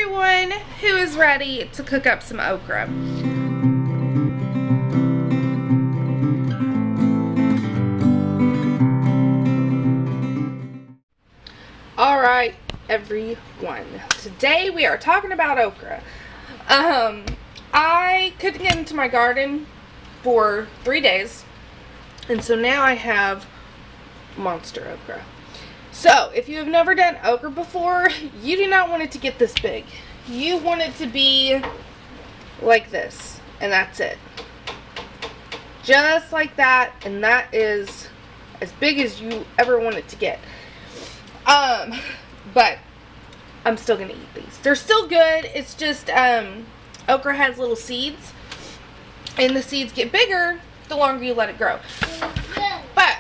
everyone who is ready to cook up some okra. Alright everyone, today we are talking about okra. I couldn't get into my garden for 3 days, and so now I have monster okra. So, if you have never done okra before, you do not want it to get this big. You want it to be like this, and that's it. Just like that, and that is as big as you ever want it to get. But I'm still gonna eat these. They're still good. It's just, okra has little seeds, and the seeds get bigger the longer you let it grow. But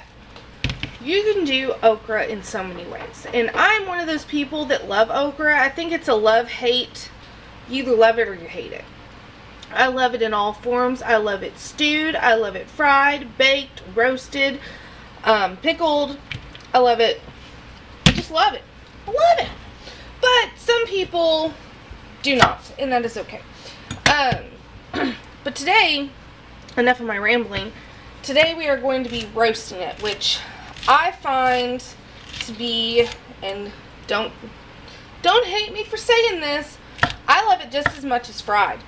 you can do okra in so many ways, and I'm one of those people that love okra. I think it's a love-hate. You either love it or you hate it. I love it in all forms. I love it stewed. I love it fried, baked, roasted, pickled. I love it. I just love it. I love it. But some people do not, and that is okay. But today, enough of my rambling. Today we are going to be roasting it, which I find to be, and don't hate me for saying this, I love it just as much as fried.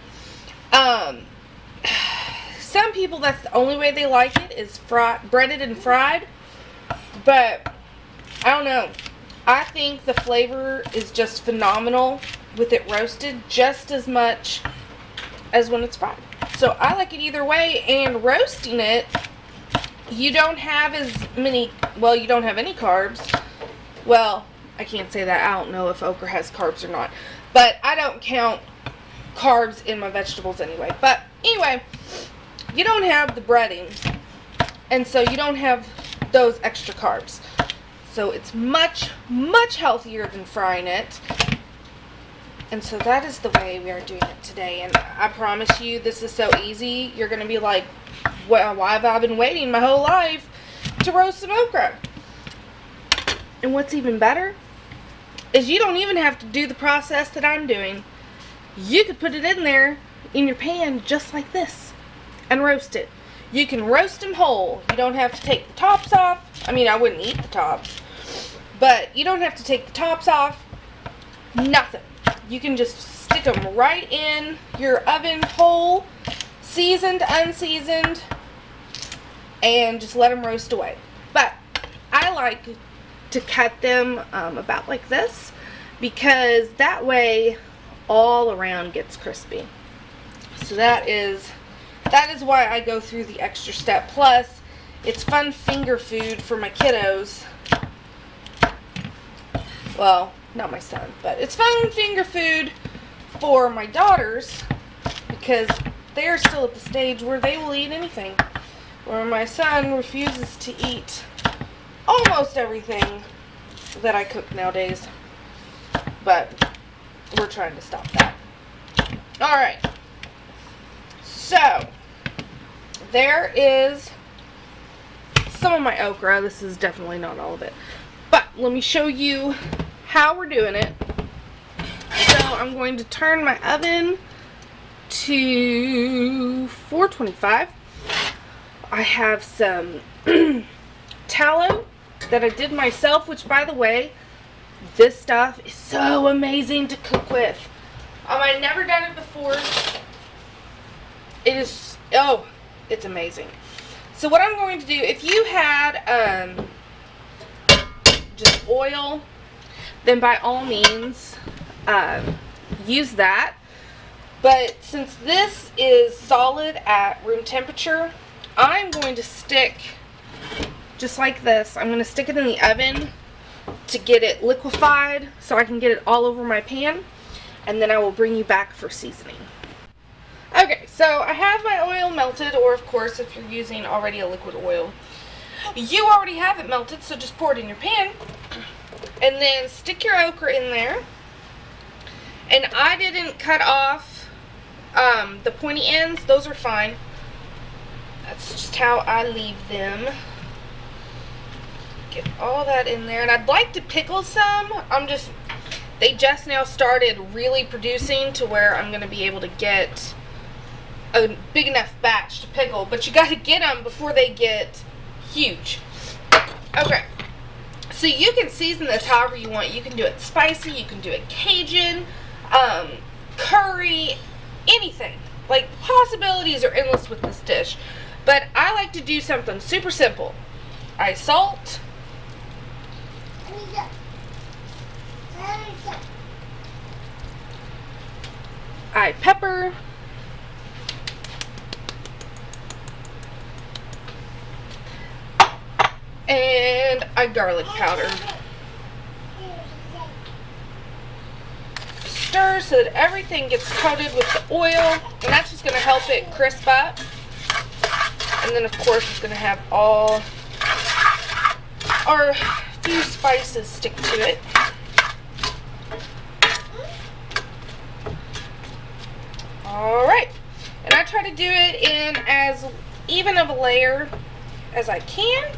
Some people, that's the only way they like it, is breaded and fried. But I don't know. I think the flavor is just phenomenal with it roasted just as much as when it's fried. So I like it either way, and roasting it, you don't have as many, well, you don't have any carbs. Well, I can't say that. I don't know if okra has carbs or not. But I don't count carbs in my vegetables anyway. But anyway, you don't have the breading, and so you don't have those extra carbs. So it's much, much healthier than frying it. And so that is the way we are doing it today. And I promise you, this is so easy. You're going to be like, well, why have I been waiting my whole life to roast some okra? And what's even better is you don't even have to do the process that I'm doing. You could put it in there in your pan just like this and roast it. You can roast them whole. You don't have to take the tops off. I mean, I wouldn't eat the tops, but you don't have to take the tops off. Nothing. You can just stick them right in your oven whole, seasoned, unseasoned, and just let them roast away. But I like to cut them about like this, because that way all around gets crispy. So that is why I go through the extra step. Plus, it's fun finger food for my kiddos. Well, not my son, but it's fun finger food for my daughters, because they're still at the stage where they will eat anything. Where my son refuses to eat almost everything that I cook nowadays. But we're trying to stop that. Alright. So, there is some of my okra. This is definitely not all of it. But let me show you how we're doing it. So I'm going to turn my oven to 425. I have some tallow that I did myself, which, by the way, this stuff is so amazing to cook with. I've never done it before. It is, oh, it's amazing. So what I'm going to do, if you had just oil, then by all means use that. But since this is solid at room temperature, I'm going to stick just like this. I'm going to stick it in the oven to get it liquefied so I can get it all over my pan, and then I will bring you back for seasoning. Okay, so I have my oil melted, or of course if you're using already a liquid oil, you already have it melted, so just pour it in your pan. And then stick your okra in there. And I didn't cut off the pointy ends. Those are fine. That's just how I leave them. Get all that in there. And I'd like to pickle some. They just now started really producing to where I'm going to be able to get a big enough batch to pickle, but you got to get them before they get huge. Okay, so you can season this however you want. You can do it spicy, you can do it Cajun, curry, anything. Like, possibilities are endless with this dish, but I like to do something super simple. I salt, I pepper, and I garlic powder. Stir so that everything gets coated with the oil, and that's just going to help it crisp up. And then of course it's going to have all our few spices stick to it. Alright, and I try to do it in as even of a layer as I can.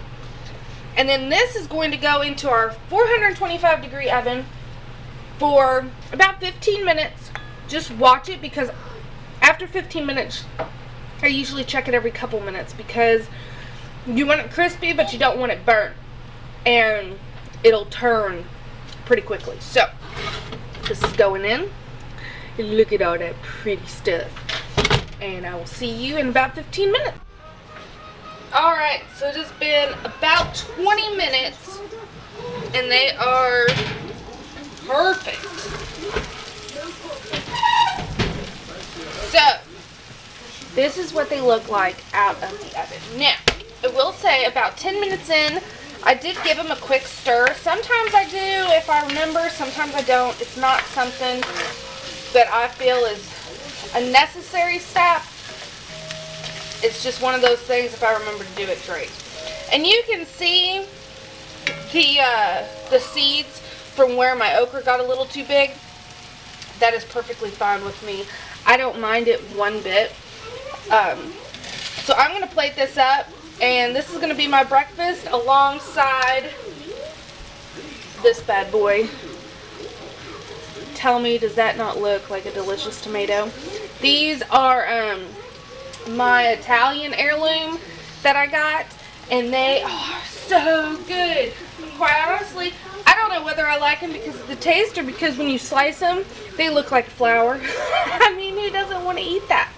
And then this is going to go into our 425 degree oven for about 15 minutes. Just watch it, because after 15 minutes I usually check it every couple minutes, because you want it crispy but you don't want it burnt, and it'll turn pretty quickly. So this is going in. Look at all that pretty stuff, and I will see you in about 15 minutes. Alright, so it has been about 20 minutes and they are perfect. So this is what they look like out of the oven. Now, I will say about 10 minutes in, I did give them a quick stir. Sometimes I do if I remember, sometimes I don't. It's not something that I feel is a necessary step. It's just one of those things, if I remember to do it, great. And you can see the seeds from where my okra got a little too big. That is perfectly fine with me. I don't mind it one bit. So I'm going to plate this up, and this is going to be my breakfast alongside this bad boy. Tell me, does that not look like a delicious tomato? These are my Italian heirloom that I got, and they are so good. Quite honestly, I don't know whether I like them because of the taste or because when you slice them, they look like flour. I mean, who doesn't want to eat that?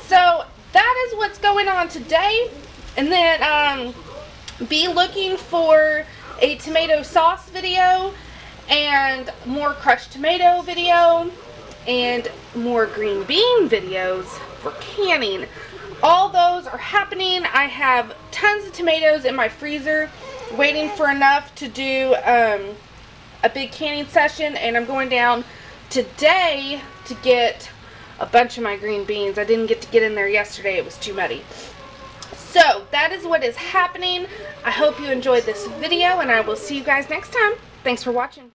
So that is what's going on today. And then be looking for a tomato sauce video and more crushed tomato video and more green bean videos for canning. All those are happening. I have tons of tomatoes in my freezer waiting for enough to do a big canning session, and I'm going down today to get a bunch of my green beans. I didn't get to get in there yesterday, it was too muddy. So that is what is happening. I hope you enjoyed this video, and I will see you guys next time. Thanks for watching.